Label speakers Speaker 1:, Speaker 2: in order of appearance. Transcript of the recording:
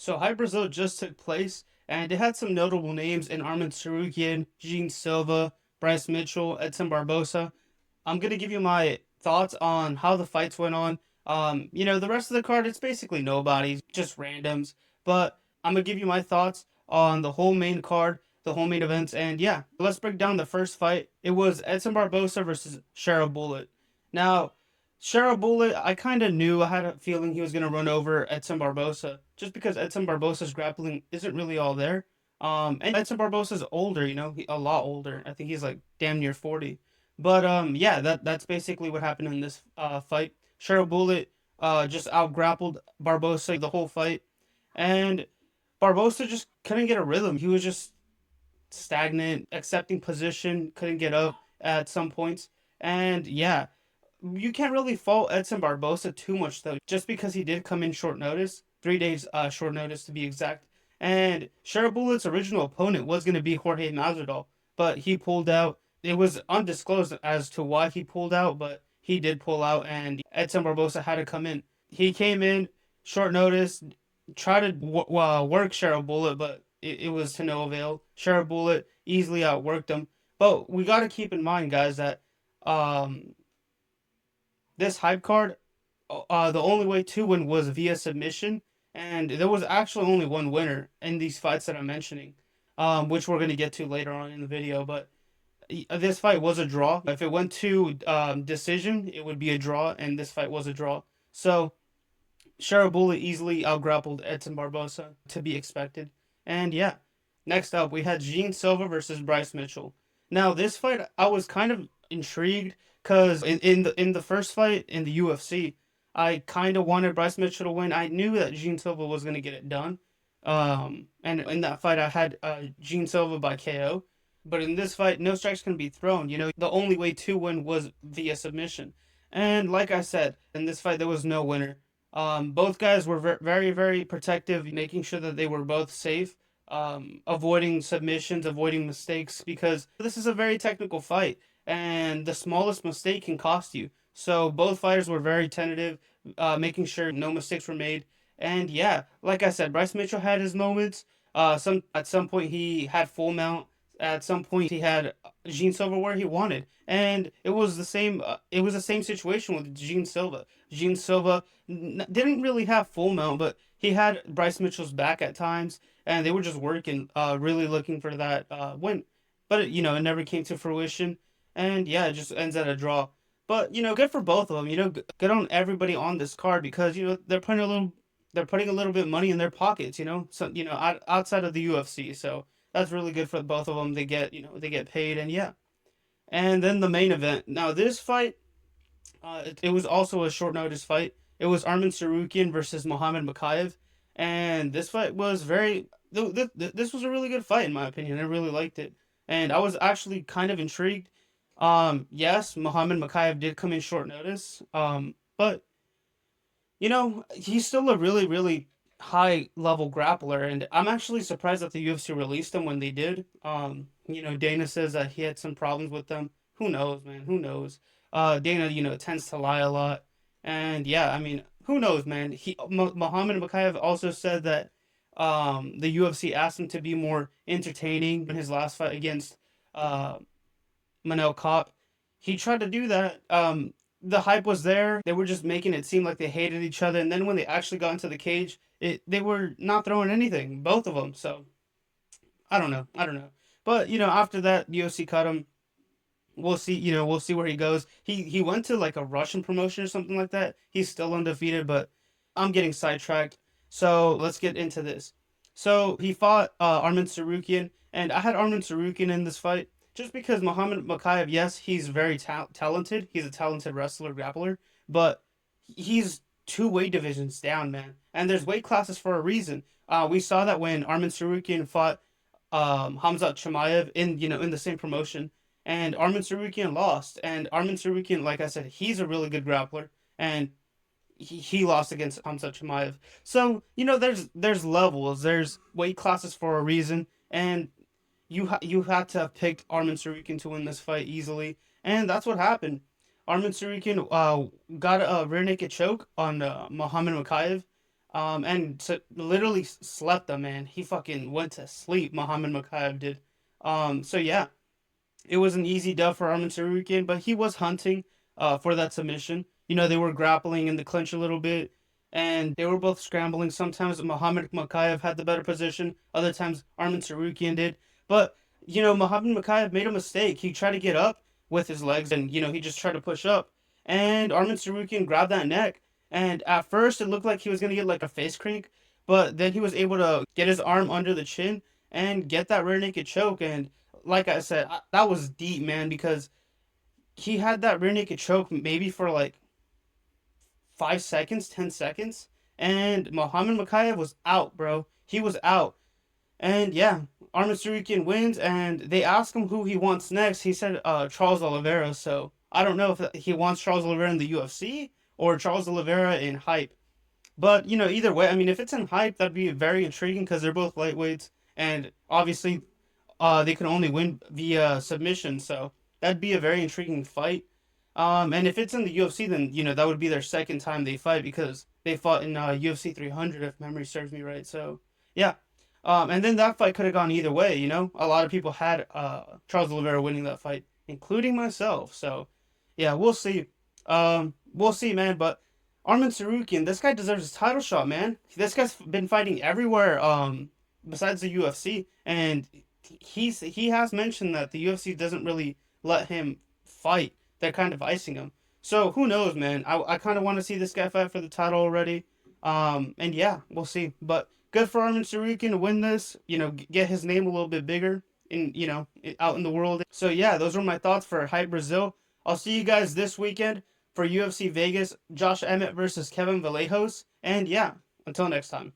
Speaker 1: So Hype Brazil just took place, and it had some notable names in Armentsarukyan, Jeansilva, Brycemitchell, Edson Barbosa. I'm gonna give you my thoughts on how the fights went on. The rest of the card, it's basically nobody, just randoms. But I'm gonna give you my thoughts on the whole main card, the whole main events, and yeah, let's break down the first fight. It was Edson Barbosa versus Bullet. Now, Bullet, I kind of knew, I had a feeling he was gonna run over Edson Barbosa, just because Edson Barbosa's grappling isn't really all there. And Edson Barbosa's older, a lot older. I think he's like damn near 40. But yeah, that's basically what happened in this fight. Bullet just out grappled Barbosa the whole fight, and Barbosa just couldn't get a rhythm. He was just stagnant, accepting position, couldn't get up at some points, and yeah, you can't really fault Edson Barbosa too much though, just because he did come in short notice, 3 days short notice to be exact. And Bullet's original opponent was going to be Jorge Masvidal, but he pulled out. It was undisclosed as to why he pulled out, but he did pull out, and Edson Barbosa had to come in. He came in short notice, tried to work Bullet, but it was to no avail. Bullet easily outworked him. But we got to keep in mind, guys, that um, this hype card, the only way to win was via submission, and there was actually only one winner in these fights that I'm mentioning, which we're going to get to later on in the video. But this fight was a draw. If it went to decision, it would be a draw, and this fight was a draw. So Sharabula easily outgrappled Edson Barbosa, to be expected. And yeah, next up we had Jeansilva versus Brycemitchell. Now this fight, I was kind of intrigued because in the first fight in the UFC, I kind of wanted Brycemitchell to win. I knew that Jeansilva was going to get it done. And in that fight, I had Jeansilva by KO. But in this fight, no strikes can be thrown. The only way to win was via submission. And like I said, in this fight, there was no winner. Both guys were very, very protective, making sure that they were both safe, avoiding submissions, avoiding mistakes, because this is a very technical fight, and the smallest mistake can cost you. So both fighters were very tentative, making sure no mistakes were made. And yeah, like I said, Brycemitchell had his moments. At some point he had full mount. At some point he had Jeansilva where he wanted, and it was the same. It was the same situation with Jeansilva. Jeansilva didn't really have full mount, but he had Brycemitchell's back at times, and they were just working, really looking for that win. But it never came to fruition, and yeah, it just ends at a draw. But good for both of them. Good on everybody on this card because they're putting a little bit of money in their pockets. So outside of the UFC, so that's really good for both of them. They get paid, and yeah. And then the main event. Now this fight, it was also a short notice fight. It was Armentsarukyan versus Muhammad Mokaev, and this fight was this was a really good fight in my opinion. I really liked it, and I was actually kind of intrigued. Yes, Muhammad Mokaev did come in short notice. But he's still a really, really high level grappler, and I'm actually surprised that the UFC released him when they did. Dana says that he had some problems with them. Who knows, man? Who knows? Dana, tends to lie a lot, and yeah, I mean, who knows, man? Muhammad Mokaev also said that the UFC asked him to be more entertaining in his last fight against uh Manel Kopp. He tried to do that. The hype was there. They were just making it seem like they hated each other, and then when they actually got into the cage, they were not throwing anything, both of them. So I don't know. I don't know. But after that, UFC cut him. We'll see. We'll see where he goes. He went to like a Russian promotion or something like that. He's still undefeated, but I'm getting sidetracked. So let's get into this. So he fought Armin Sarukian, and I had Armin Sarukian in this fight just because Muhammad Mokaev, yes, he's very talented. He's a talented wrestler, grappler, but he's two weight divisions down, man. And there's weight classes for a reason. We saw that when Armin Sarukian fought Hamzat Chimaev in the same promotion, and Armin Sarukian lost. And Armin Sarukian, like I said, he's a really good grappler, and he lost against Hamzat Chimaev. So there's levels, there's weight classes for a reason, and you had to have picked Armin Sarukian to win this fight easily, and that's what happened. Armin Sarukian got a rear naked choke on Muhammad Mokaev. and so literally slept them, man. He fucking went to sleep. Muhammad Mokaev did. So yeah, it was an easy dub for Armentsarukyan, but he was hunting for that submission. You know, they were grappling in the clinch a little bit, and they were both scrambling. Sometimes Muhammad Mokaev had the better position, other times Armentsarukyan did. But, you know, Muhammad Mokaev made a mistake. He tried to get up with his legs, and, you know, he just tried to push up. And Armentsarukyan grabbed that neck, and at first it looked like he was going to get like a face crank, but then he was able to get his arm under the chin and get that rear naked choke. And like I said, that was deep, man, because he had that rear naked choke maybe for like 5 seconds, 10 seconds, and Muhammad Mokaev was out, bro. He was out, and yeah, Armin Sarukian wins, and they ask him who he wants next. He said Charles Oliveira. So I don't know if he wants Charles Oliveira in the UFC or Charles Oliveira in Hype. But you know, either way, I mean, if it's in Hype, that'd be very intriguing because they're both lightweights, and obviously they can only win via submission, so that'd be a very intriguing fight. And if it's in the UFC, then you know that would be their second time they fight because they fought in UFC 300, if memory serves me right. So yeah, and then that fight could have gone either way. You know, a lot of people had Charles Oliveira winning that fight, including myself. So yeah, we'll see. We'll see, man. But Armin Sarukian, this guy deserves a title shot, man. This guy's been fighting everywhere, besides the UFC, and he has mentioned that the UFC doesn't really let him fight. They're kind of icing him. So who knows, man? I kind of want to see this guy fight for the title already. And yeah, we'll see. But good for Armin Sarukian to win this. You know, get his name a little bit bigger in out in the world. So yeah, those were my thoughts for Hype Brazil. I'll see you guys this weekend for UFC Vegas, Josh Emmett versus Kevin Vallejos. And yeah, until next time.